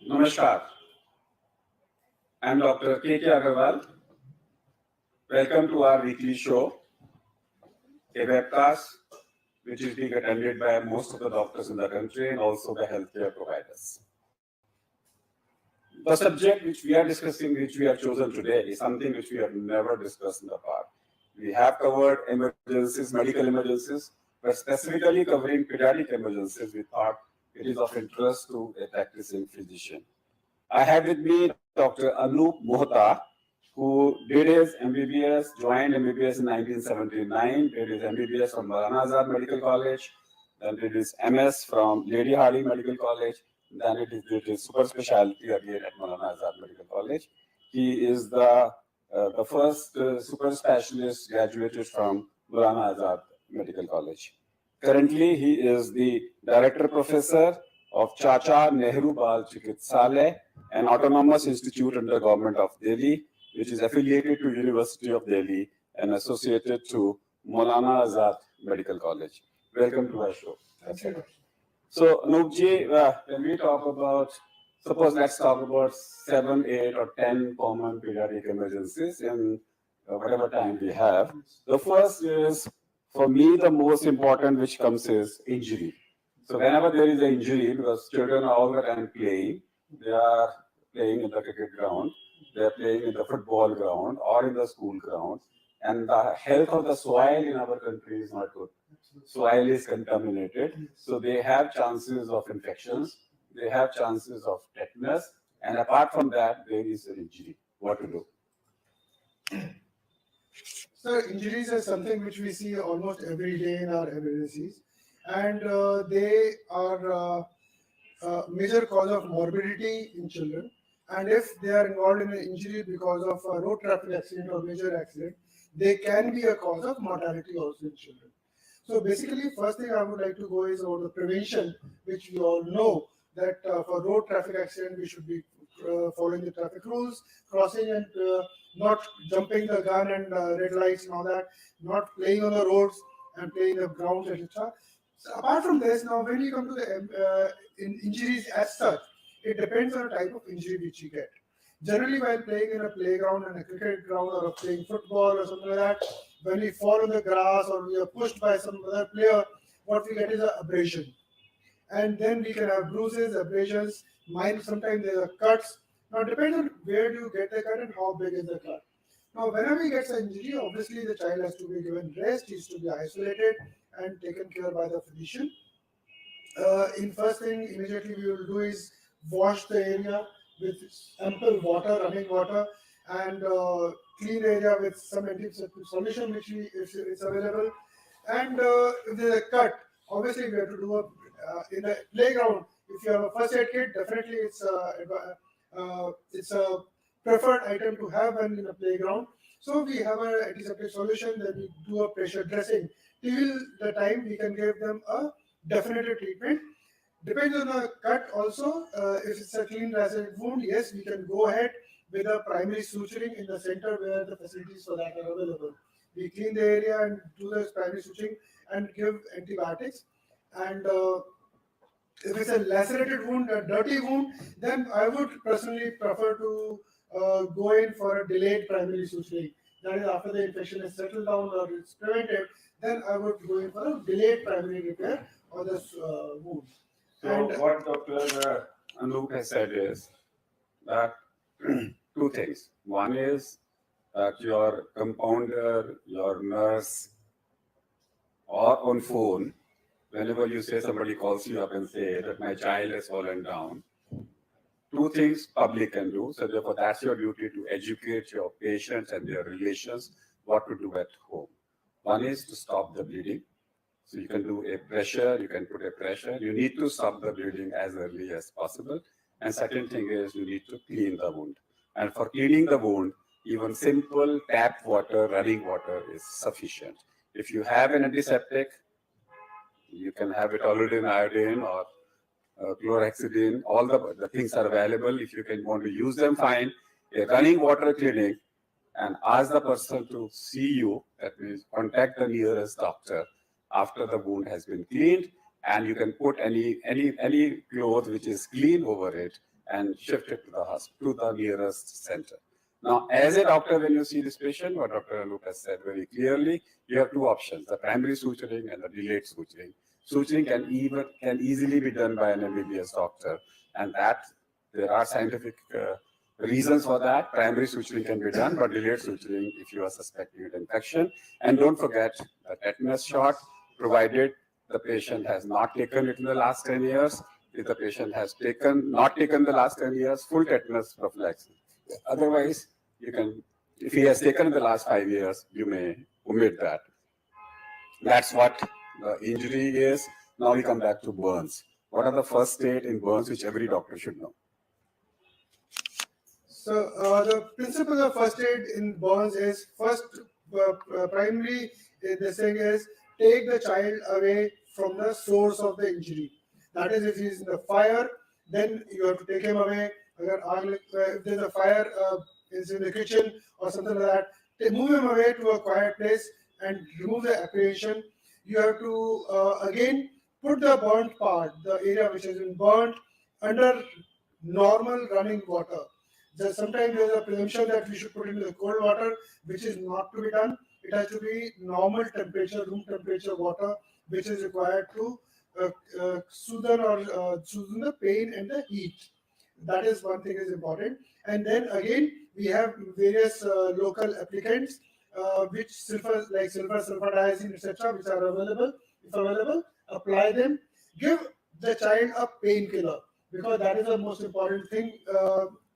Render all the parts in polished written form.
Namaskar. I'm Dr. K.K. Agarwal. Welcome to our weekly show, a webcast which is being attended by most of the doctors in the country and also the healthcare providers. The subject which we are discussing, which we have chosen today, is something which we have never discussed in the past. We have covered emergencies, medical emergencies, but specifically covering pediatric emergencies, we thought it is of interest to a practicing physician. I have with me Dr. Anup Mohta, who did his MBBS, joined MBBS in 1979, did his MBBS from Maulana Azad Medical College, then did his MS from Lady Harding Medical College, then did his super specialty again at Maulana Azad Medical College. He is the first super specialist graduated from Maulana Azad Medical College. Currently, he is the director professor of Chacha Nehru Bal Chikitsalaya, an autonomous institute under Government of Delhi, which is affiliated to University of Delhi and associated to Maulana Azad Medical College. Welcome to our show. So, Anoopji, when we talk about, suppose let's talk about 7, 8, or 10 common pediatric emergencies in whatever time we have. The first is, for me, the most important which comes is injury. So whenever there is an injury, because children are all the time playing, they are playing in the cricket ground, they are playing in the football ground or in the school ground, and the health of the soil in our country is not good. Soil is contaminated, so they have chances of infections, they have chances of tetanus, and apart from that, there is an injury. What to do? So injuries are something which we see almost every day in our emergencies, and they are a major cause of morbidity in children. And if they are involved in an injury because of a road traffic accident or major accident, they can be a cause of mortality also in children. So basically, first thing I would like to go is over the prevention, which we all know that for road traffic accident, we should be following the traffic rules, crossing and not jumping the gun and red lights and all that, not playing on the roads and playing the grounds, etc. So apart from this, now when we come to the injuries as such, it depends on the type of injury which you get. Generally, while playing in a playground and a cricket ground or playing football or something like that, when we fall on the grass or we are pushed by some other player, what we get is an abrasion. And then we can have bruises, abrasions, sometimes there are cuts. Now, it depends on where do you get the cut and how big is the cut. Now, whenever he gets an injury, obviously the child has to be given rest, he is to be isolated and taken care by the physician. In first thing, immediately we will do is wash the area with ample water, running water, and clean area with some antiseptic solution which if it's available. And if there's a cut, obviously we have to do in the playground. If you have a first aid kit, definitely it's a preferred item to have when in a playground. So we have an antiseptic solution, then we do a pressure dressing till the time we can give them a definitive treatment. Depends on the cut also. If it's a clean lacerated wound, yes, we can go ahead with a primary suturing in the center where the facilities for that are available. We clean the area and do the primary suturing and give antibiotics. And if it's a lacerated wound, a dirty wound, then I would personally prefer to go in for a delayed primary suturing. That is, after the infection is settled down or it's prevented, then I would go in for a delayed primary repair of this wound. So what Dr. Anup has said is that two things. One is that your compounder, your nurse, or on phone, whenever you say somebody calls you up and say that my child has fallen down, two things public can do. So therefore, that's your duty to educate your patients and their relations what to do at home. One is to stop the bleeding. So you can do a pressure, you can put a pressure. You need to stop the bleeding as early as possible. And second thing is you need to clean the wound. And for cleaning the wound, even simple tap water, running water is sufficient. If you have an antiseptic, you can have it already in iodine or chlorhexidine. All the things are available. If you can want to use them, fine. A running water clinic, and ask the person to see you, that means contact the nearest doctor after the wound has been cleaned, and you can put any cloth which is clean over it, and shift it to the nearest center. Now, as a doctor, when you see this patient, what Dr. Anup has said very clearly, you have two options: the primary suturing and the delayed suturing. Suturing can easily be done by an MBBS doctor, and that there are scientific reasons for that. Primary suturing can be done, but delayed suturing if you are suspecting an infection. And don't forget the tetanus shot, provided the patient has not taken it in the last 10 years. If the patient has not taken the last 10 years, full tetanus prophylaxis. Otherwise, if he has taken in the last 5 years, you may omit that. That's what the injury is. Now we come back to burns. What are the first aid in burns which every doctor should know? So the principle of first aid in burns is first, primary, the thing is take the child away from the source of the injury. That is, if he's in the fire, then you have to take him away. If there's a fire, is in the kitchen or something like that, move him away to a quiet place and remove the apprehension. You have to again put the burnt part, the area which has been burnt, under normal running water. Sometimes there is a presumption that we should put it in the cold water, which is not to be done. It has to be normal temperature, room temperature water, which is required to soothe the pain and the heat. That is one thing is important. And then again, we have various local applicants, which silver sulfadiazine, etc., which are available. If available, apply them. Give the child a painkiller, because that is the most important thing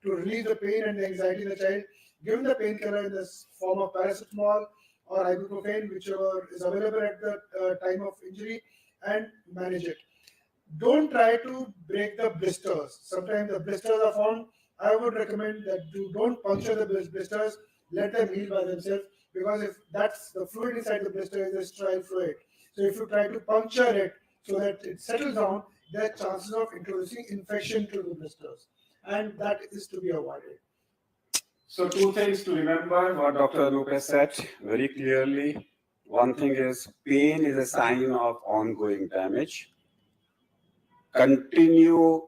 to relieve the pain and the anxiety in the child. Give him the painkiller in the form of paracetamol or ibuprofen, whichever is available at the time of injury, and manage it. Don't try to break the blisters. Sometimes the blisters are formed. I would recommend that you don't puncture the blisters. Let them heal by themselves, because if that's the fluid inside the blister is a sterile fluid. So if you try to puncture it so that it settles down, there are chances of introducing infection to the blisters, and that is to be avoided. So two things to remember what Dr. Anup has said very clearly. One thing is pain is a sign of ongoing damage. Continue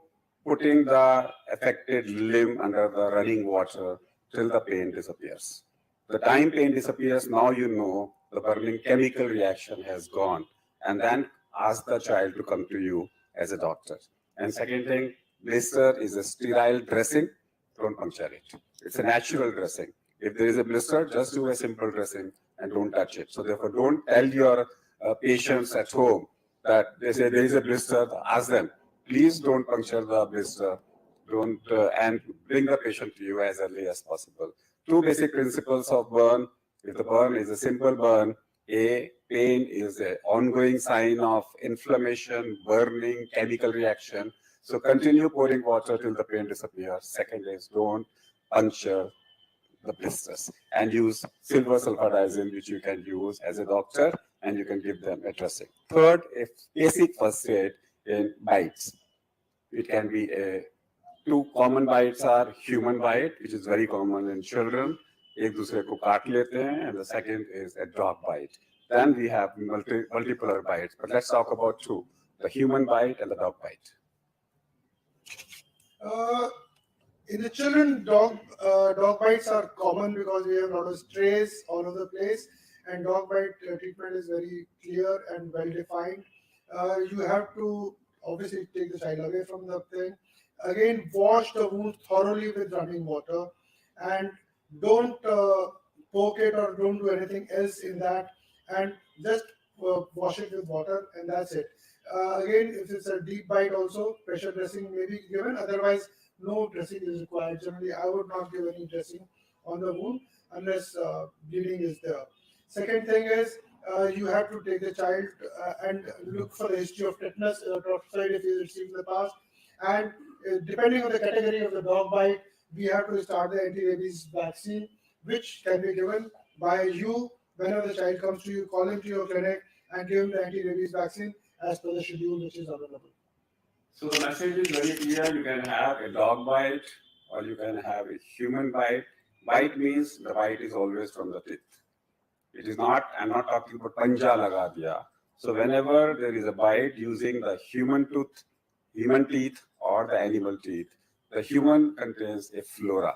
putting the affected limb under the running water till the pain disappears. The time pain disappears, now you know the burning chemical reaction has gone, and then ask the child to come to you as a doctor. And second thing, blister is a sterile dressing. Don't puncture it. It's a natural dressing. If there is a blister, just do a simple dressing and don't touch it. So therefore, don't tell your patients at home that they say there is a blister. Ask them, please don't puncture the blister. Don't and bring the patient to you as early as possible. Two basic principles of burn. If the burn is a simple burn, pain is an ongoing sign of inflammation, burning, chemical reaction. So continue pouring water till the pain disappears. Second is don't puncture the blisters, and use silver sulfadiazine, which you can use as a doctor, and you can give them a dressing. Third, if basic first aid in bites. It can be two common bites are human bite, which is very common in children. एक दूसरे को काट लेते हैं, and the second is a dog bite. Then we have multiple bites, but let's talk about two: the human bite and the dog bite. In the children, dog bites are common because we have a lot of strays all over the place, and dog bite treatment is very clear and well defined. You have to obviously take the child away from the thing. Again, wash the wound thoroughly with running water, and don't poke it or don't do anything else in that, and just wash it with water, and that's it. Again, if it's a deep bite also, pressure dressing may be given. Otherwise, no dressing is required. Generally, I would not give any dressing on the wound unless bleeding is there. Second thing is you have to take the child and look for the history of tetanus, toxoid if he received in the past. And depending on the category of the dog bite, we have to start the anti-rabies vaccine, which can be given by you whenever the child comes to you. Call him to your clinic and give him the anti-rabies vaccine as per the schedule which is available. So the message is very clear. You can have a dog bite or you can have a human bite. Bite means the bite is always from the teeth. It is not, I'm not talking about panja laga diya. So whenever there is a bite using the human teeth or the animal teeth, The human contains a flora,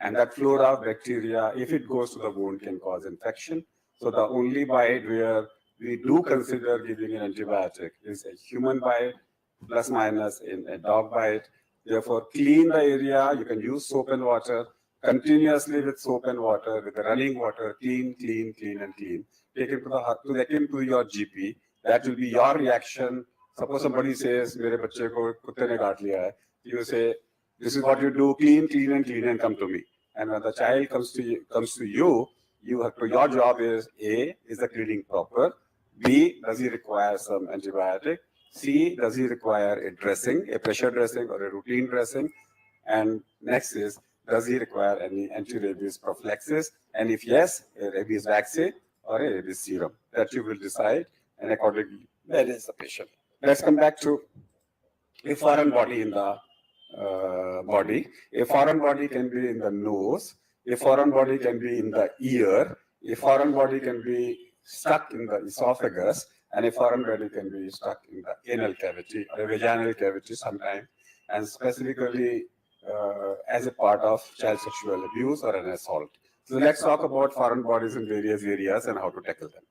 and that flora of bacteria, if it goes to the wound, can cause infection. So the only bite where we do consider giving an antibiotic is a human bite, plus minus in a dog bite. Therefore, clean the area. You can use soap and water continuously with soap and water, with the running water, clean, clean, clean, and clean. Take it to your GP. That will be your reaction. Suppose somebody says, "मेरे बच्चे को कुत्ते ने काट लिया है," you say, "This is what you do: clean, clean, and come to me." And when the child comes to you, your job is A, is the cleaning proper? B, does he require some antibiotic? C, does he require a dressing, a pressure dressing or a routine dressing? And next is, does he require any anti-rabies prophylaxis? And if yes, a rabies vaccine or a rabies serum. That you will decide, and accordingly, that is the patient. Let's come back to a foreign body in the body. A foreign body can be in the nose. A foreign body can be in the ear. A foreign body can be stuck in the esophagus, and a foreign body can be stuck in the anal cavity or a vaginal cavity sometimes, and specifically as a part of child sexual abuse or an assault. So let's talk about foreign bodies in various areas and how to tackle them.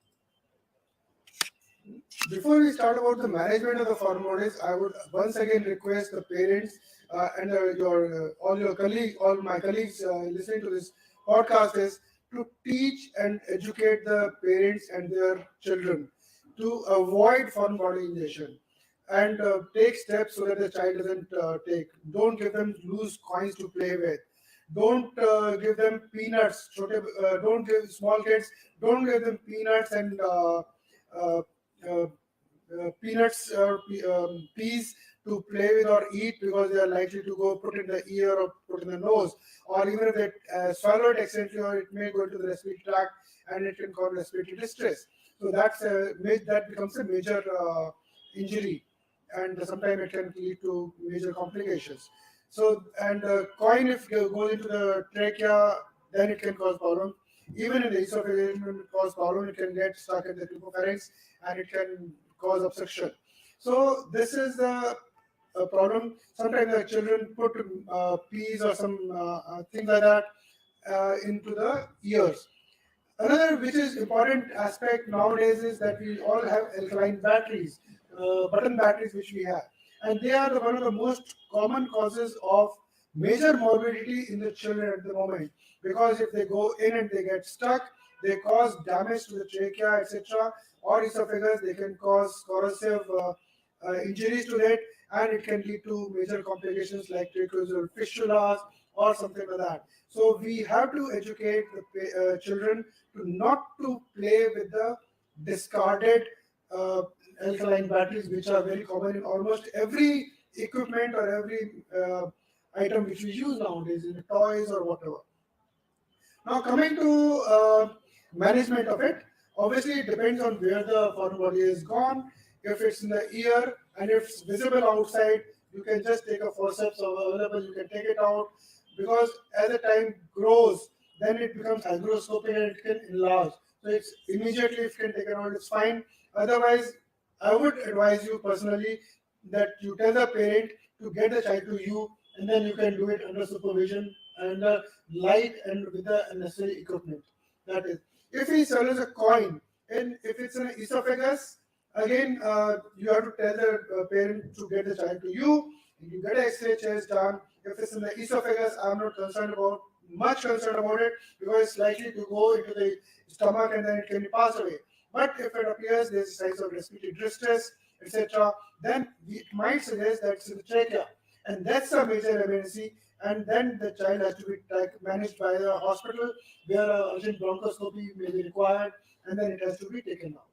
Before we start about the management of the foreign bodies, I would once again request the parents and all my colleagues listening to this podcast is to teach and educate the parents and their children to avoid foreign body injection and take steps so that the child doesn't take. Don't give them loose coins to play with. Don't give them peanuts. Don't give small kids. Don't give them peanuts and peanuts or peas to play with or eat, because they are likely to go put in the ear or put in the nose, or even if they swallow it accidentally, or it may go into the respiratory tract and it can cause respiratory distress. So that becomes a major injury, and sometimes it can lead to major complications. So, and coin, if it goes into the trachea, then it can cause problem. Even in the esophagus, it can cause problem. It can get stuck in the pharynx and it can cause obstruction. So this is the problem. Sometimes the children put peas or some things like that into the ears. Another which is important aspect nowadays is that we all have alkaline batteries, button batteries which we have, and they are one of the most common causes of major morbidity in the children at the moment, because if they go in and they get stuck, they cause damage to the trachea, etc., or esophagus. They can cause corrosive injuries to it, and it can lead to major complications like tracheal fistulas or something like that. So we have to educate the children to not to play with the discarded alkaline batteries, which are very common in almost every equipment or every item which we use nowadays in toys or whatever. Now coming to management of it, obviously it depends on where the foreign body is gone. If it's in the ear and if it's visible outside, you can just take a forceps available, you can take it out, because as the time grows, then it becomes hygroscopic and it can enlarge. So it's immediately, if you can take it out, it's fine. Otherwise, I would advise you personally that you tell the parent to get the child to you, and then you can do it under supervision and light and with the necessary equipment. That is, if he swallows a coin, and if it's an esophagus, again you have to tell the parent to get the child to you. You get an X-ray chest done. If it's in the esophagus, I'm not much concerned about it, because it's likely to go into the stomach and then it can pass away. But if it appears there's signs of respiratory distress, etc., then it might suggest that it's in the trachea, and that's a major emergency. And then the child has to be managed by the hospital, where urgent bronchoscopy may be required, and then it has to be taken out.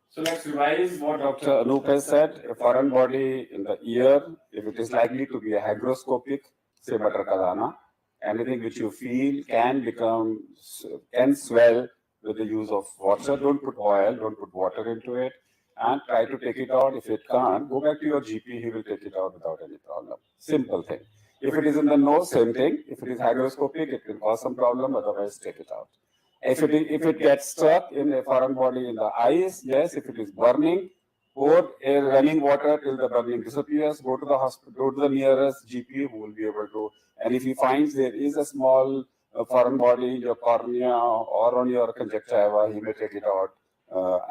So let's revise what Dr. Anup has said. A foreign body in the ear, if it is likely to be a hygroscopic, say butter ka dana, anything which you feel can swell with the use of water. Don't put oil, don't put water into it, and try to take it out. If it can't, go back to your GP, he will take it out without any problem. Simple thing. If it is in the nose, same thing. If it is hygroscopic, it can cause some problem, otherwise take it out. If it gets stuck in a foreign body in the eyes, yes. If it is burning, Pour a running water till the burning disappears. Go to the hospital, go to the nearest GP who will be able to. And if he finds there is a small foreign body in your cornea or on your conjunctiva, he may take it out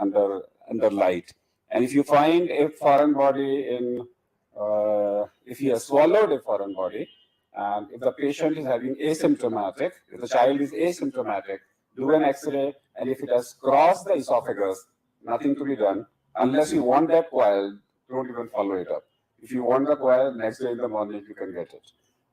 under light. And if you find a foreign body if he has swallowed a foreign body, and if the patient is having asymptomatic, if the child is asymptomatic, do an X-ray, and if it has crossed the esophagus, nothing to be done. Unless you want that coil, don't even follow it up. If you want the coil, next day in the morning you can get it.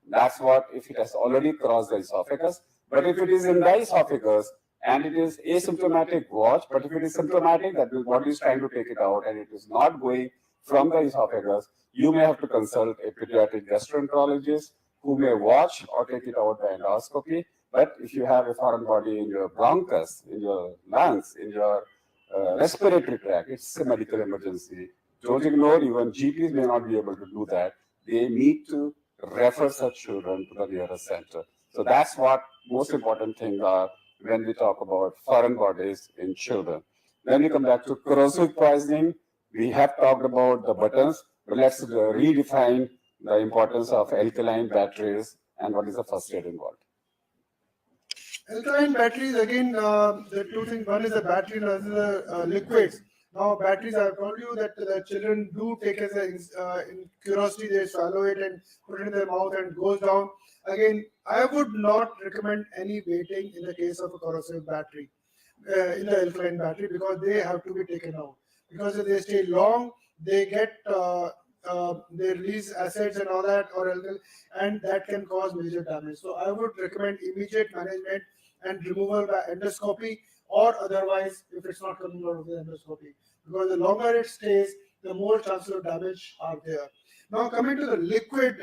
That's what if it has already crossed the esophagus. But if it is in the esophagus and it is asymptomatic, watch. But if it is symptomatic, that the body is trying to take it out and it is not going from the esophagus, you may have to consult a pediatric gastroenterologist who may watch or take it out by endoscopy. But if you have a foreign body in your bronchus, in your lungs, in your respiratory tract, it's a medical emergency. Don't ignore, even GPs may not be able to do that. They need to refer such children to the nearest center. So that's what most important things are when we talk about foreign bodies in children. Then we come back to corrosive poisoning. We have talked about the buttons, but let's redefine the importance of alkaline batteries and what is the first aid involved. Alkaline batteries, again, the two things, one is the battery and another is the liquids. Now, batteries, I've told you that the children do take as in curiosity, they swallow it and put it in their mouth and goes down. Again, I would not recommend any waiting in the case of a corrosive battery, in the alkaline battery, because they have to be taken out. Because if they stay long, they get, they release acids and all that, or and that can cause major damage. So I would recommend immediate management and removal by endoscopy, or otherwise if it's not coming out of the endoscopy, because the longer it stays, the more chances of damage are there. Now coming to the liquid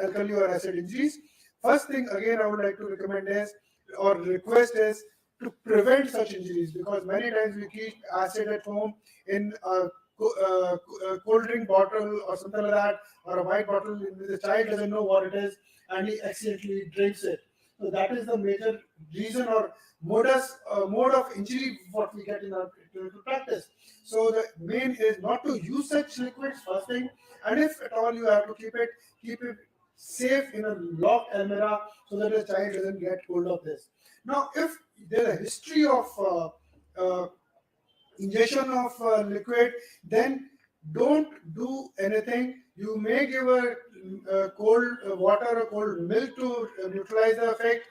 alkali or acid injuries, first thing again I would like to recommend is, or request is, to prevent such injuries, because many times we keep acid at home in a cold drink bottle or something like that, or a white bottle. The child doesn't know what it is and he accidentally drinks it. So that is the major reason or mode of injury what we get in our clinical practice. So the main is not to use such liquids first thing, and if at all you have to keep it safe in a locked almirah so that the child doesn't get hold of this. Now, if there's a history of ingestion of liquid, then don't do anything. You may give a cold water or cold milk to neutralize the effect.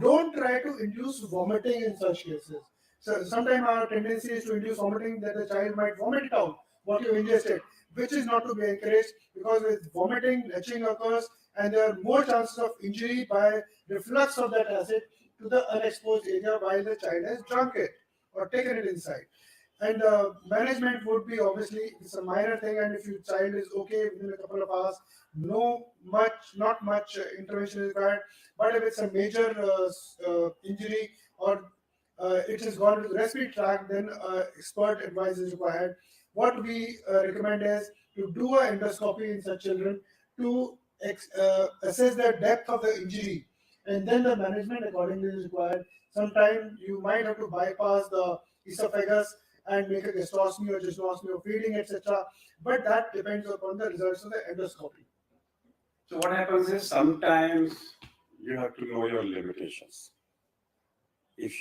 Don't try to induce vomiting in such cases. So sometimes our tendency is to induce vomiting, that the child might vomit it out what you ingested, which is not to be encouraged, because with vomiting, leaching occurs, and there are more chances of injury by reflux of that acid to the unexposed area while the child has drunk it or taken it inside. And management would be, obviously it's a minor thing, and if your child is okay within a couple of hours, not much intervention is required. But if it's a major injury, or it has gone to the respiratory tract, then expert advice is required. What we recommend is to do an endoscopy in such children to assess the depth of the injury, and then the management accordingly is required. Sometimes you might have to bypass the esophagus and make a gastrostomy or gastrostomy or feeding, etc. But that depends upon the results of the endoscopy. So what happens is sometimes you have to know your limitations. If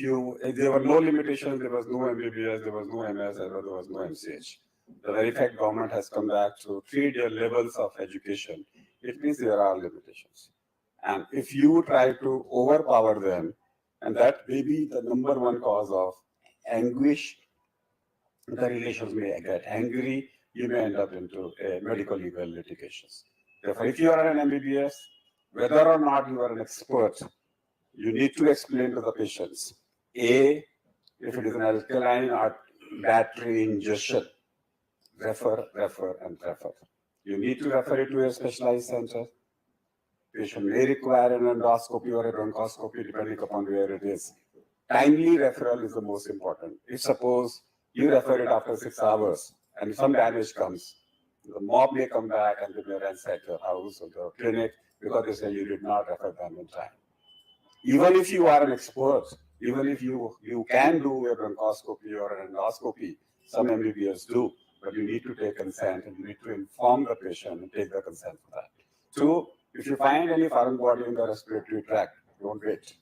there were no limitations, there was no MBBS, there was no MS, there was no MCH. The very fact government has come back to 3-year levels of education, it means there are limitations. And if you try to overpower them, and that may be the number one cause of anguish, the relations may get angry, you may end up into medical legal litigations. Therefore, if you are an MBBS, whether or not you are an expert, you need to explain to the patients, A, if it is an alkaline or battery ingestion, refer. You need to refer it to a specialized center. Patient may require an endoscopy or a bronchoscopy depending upon where it is. Timely referral is the most important. If suppose you refer it after 6 hours and some damage comes, the mob may come back and they may ransack your house or your clinic because they say you did not refer them in time. Even if you are an expert, even if you can do a bronchoscopy or an endoscopy, some MBBS do, but you need to take consent and you need to inform the patient and take the consent for that. Two, if you find any foreign body in the respiratory tract, don't wait.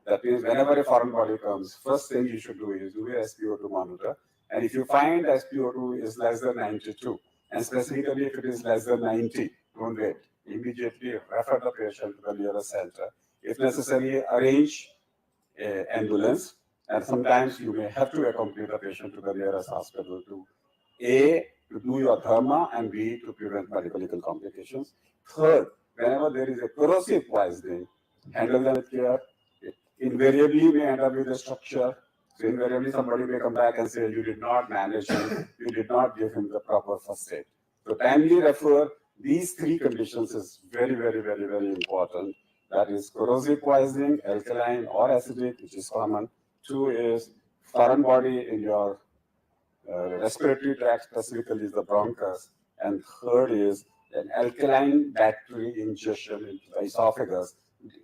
That means whenever a foreign body comes, first thing you should do is do a SpO2 monitor. And if you find SpO2 is less than 92, and specifically if it is less than 90, don't wait. Immediately refer the patient to the nearest center. If necessary, arrange an ambulance, and sometimes you may have to accompany the patient to the nearest hospital to A, to do your therma, and B, to prevent medical complications. Third, whenever there is a corrosive poisoning, handle them with care. It invariably may end up with a structure. So invariably somebody may come back and say, you did not manage him, you did not give him the proper first aid. So timely refer. These three conditions is very, very, very, very important. That is corrosive poisoning, alkaline or acidic, which is common. Two is foreign body in your respiratory tract, specifically is the bronchus. And third is an alkaline battery ingestion into the esophagus.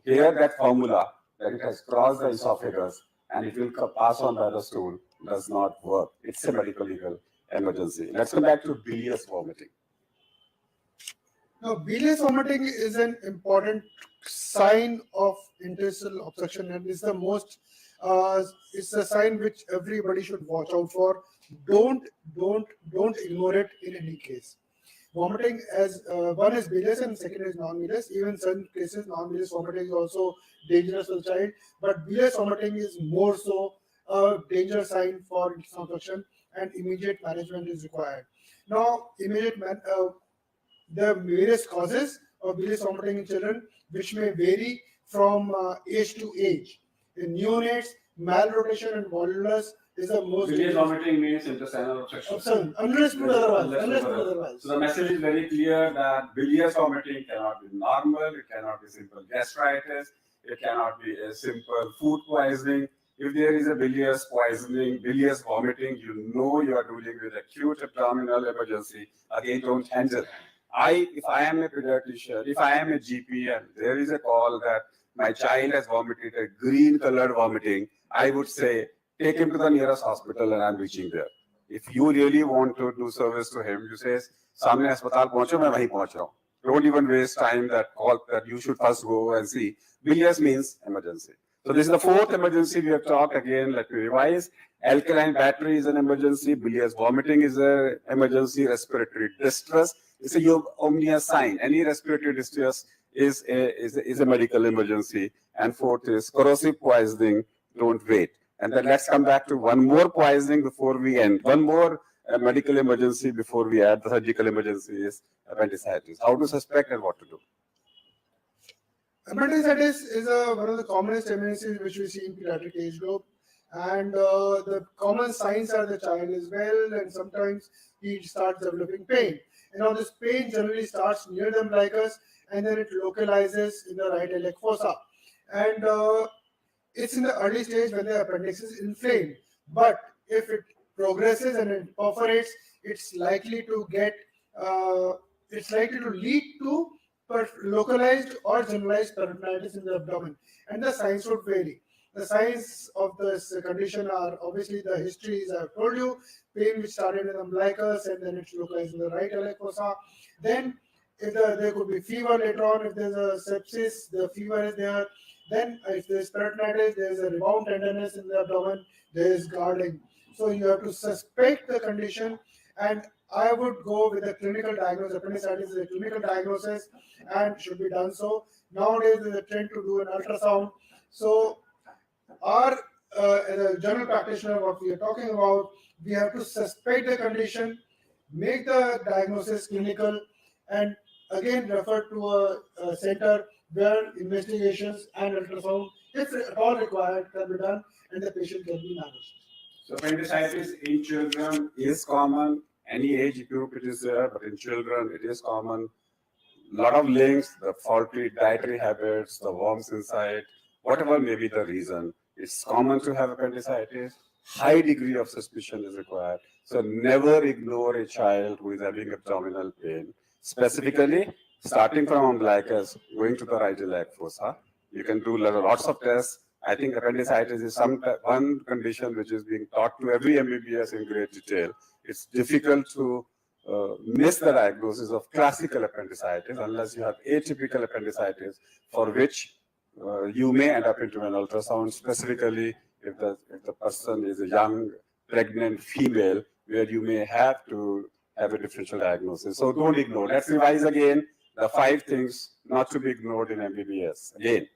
Here that formula that it has crossed the esophagus and it will pass on by the stool does not work. It's a medical legal emergency. Let's come back to bilious vomiting. Now, bilious vomiting is an important sign of interstitial obstruction, and is the most. It's a sign which everybody should watch out for. Don't ignore it in any case. Vomiting, as one is bilious and second is non-bilious. Even in certain cases, non-bilious vomiting is also dangerous for the child, but bilious vomiting is more so a danger sign for intestinal obstruction, and immediate management is required. Now, the various causes of bilious vomiting in children, which may vary from age to age. In neonates, malrotation and volulus is the most. Bilious vomiting means intestinal obstruction. Unless put otherwise. So the message is very clear that bilious vomiting cannot be normal, it cannot be simple gastritis, it cannot be a simple food poisoning. If there is a bilious poisoning, bilious vomiting, you know you are dealing with acute abdominal emergency. Again, don't handle. If I am a pediatrician, if I am a GP and there is a call that my child has vomited a green colored vomiting, I would say, take him to the nearest hospital and I'm reaching there. If you really want to do service to him, you say, "Samne hospital pahuncho, main wahi pahunch raha hu." Don't even waste time that you should first go and see. Bilious means emergency. So this is the fourth emergency we have talked. Again, let me revise. Alkaline battery is an emergency. Bilious vomiting is an emergency. Respiratory distress is a omnia sign. Any respiratory distress is a medical emergency. And fourth is corrosive poisoning. Don't wait. And then let's come back to one more poisoning before we end. One more medical emergency before we add the surgical emergency is appendicitis. How to suspect and what to do. Appendicitis is one of the commonest emergencies which we see in pediatric age group, and the common signs are the child is well, and sometimes he starts developing pain. And now this pain generally starts near the umbilicus, and then it localizes in the right iliac fossa, and it's in the early stage when the appendix is inflamed. But if it progresses and it perforates, it's likely to lead to localized or generalized peritonitis in the abdomen, and the signs would vary. The signs of this condition are obviously the histories I've told you, pain which started in the umbilicus and then it's localized in the right iliac fossa. Then if there could be fever later on, if there's a sepsis, the fever is there. Then if there's peritonitis, there's a rebound tenderness in the abdomen, there is guarding. So you have to suspect the condition, and I would go with a clinical diagnosis. Appendicitis is a clinical diagnosis and should be done so. Nowadays, there's a trend to do an ultrasound. So, as a general practitioner, what we are talking about, we have to suspect the condition, make the diagnosis clinical, and again refer to a center where investigations and ultrasound, if at all required, can be done and the patient can be managed. So appendicitis in children is common. Any age group it is there, but in children it is common. A lot of links, the faulty dietary habits, the worms inside, whatever may be the reason, it's common to have appendicitis. High degree of suspicion is required. So never ignore a child who is having abdominal pain. Specifically, starting from umbilicus, going to the right iliac fossa. You can do lots of tests. I think appendicitis is one condition which is being taught to every MBBS in great detail. It's difficult to miss the diagnosis of classical appendicitis unless you have atypical appendicitis, for which you may end up into an ultrasound, specifically if the person is a young, pregnant female, where you may have to have a differential diagnosis. So don't ignore. Let's revise again the 5 things not to be ignored in MBBS. Again,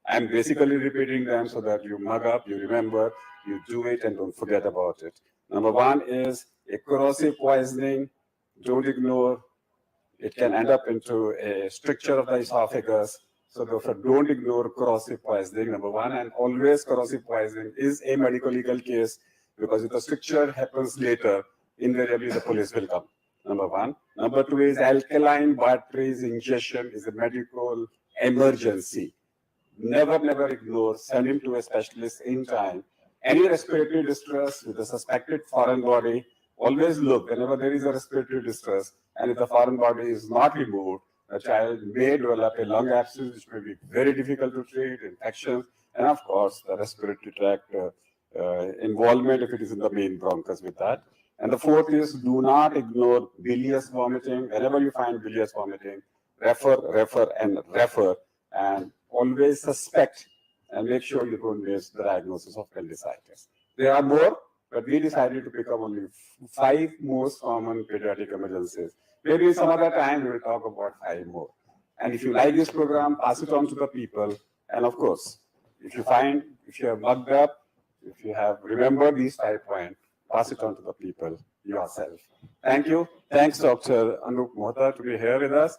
I'm basically repeating them so that you mug up, you remember, you do it, and don't forget about it. Number 1 is a corrosive poisoning. Don't ignore. It can end up into a stricture of the esophagus. So therefore, don't ignore corrosive poisoning, number 1. And always corrosive poisoning is a medical legal case, because if the stricture happens later, invariably the police will come. Number 1. Number 2 is alkaline batteries ingestion is a medical emergency. Never ignore. Send him to a specialist in time. Any respiratory distress with a suspected foreign body, always look whenever there is a respiratory distress, and if the foreign body is not removed, the child may develop a lung abscess, which may be very difficult to treat, infections, and of course, the respiratory tract involvement if it is in the main bronchus with that. And the 4th is, do not ignore bilious vomiting. Whenever you find bilious vomiting, refer, and always suspect and make sure you don't miss the diagnosis of appendicitis. There are more, but we decided to pick up only 5 most common pediatric emergencies. Maybe some other time we will talk about 5 more. And if you like this program, pass it on to the people. And of course, if you have mugged up, if you have remembered these 5 points, pass it on to the people yourself. Thank you. Thanks, Dr. Anup Mohta, to be here with us.